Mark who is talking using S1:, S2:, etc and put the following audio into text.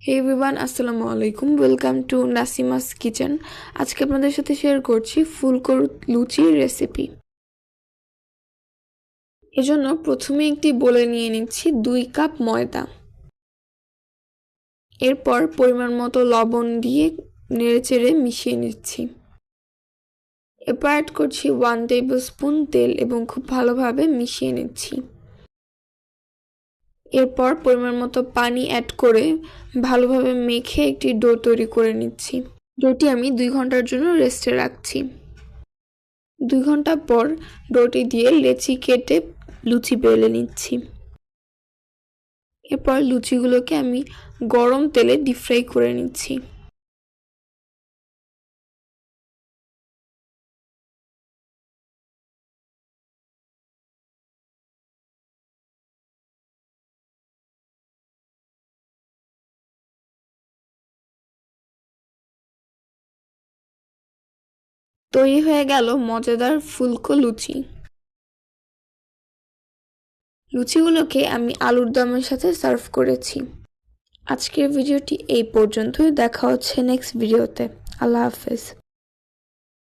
S1: হে everyone, আসসালামু আলাইকুম। Welcome to Nasima's kitchen. আজকে আপনাদের সাথে শেয়ার করছি ফুলকো লুচির রেসিপি। এজন্য প্রথমে একটি বোলে নিয়ে নিচ্ছি 2 কাপ ময়দা। এরপর পরিমাণ মতো লবণ দিয়ে নেড়েচেড়ে মিশিয়ে নিচ্ছি। এরপর অ্যাড করছি 1 টেবিলস্পুন তেল এবং খুব ভালোভাবে মিশিয়ে নিচ্ছি। এরপর পরিমাণ মতো পানি অ্যাড করে ভালোভাবে মেখে একটি ডো তৈরি করে নিচ্ছি। ডোটি আমি 2 ঘন্টার জন্য রেস্টে রাখছি। 2 ঘন্টা পর ডোটি দিয়ে লেচি কেটে লুচি বেলে নিচ্ছি। এরপর লুচিগুলোকে আমি গরম তেলে ডিপ ফ্রাই করে নিচ্ছি। তৈরি হয়ে গেল মজাদার ফুলকো লুচি। লুচিগুলোকে আমি আলুর দমের সাথে সার্ভ করেছি। আজকের ভিডিওটি এই পর্যন্তই। দেখা হচ্ছে নেক্সট ভিডিওতে। আল্লাহ হাফেজ।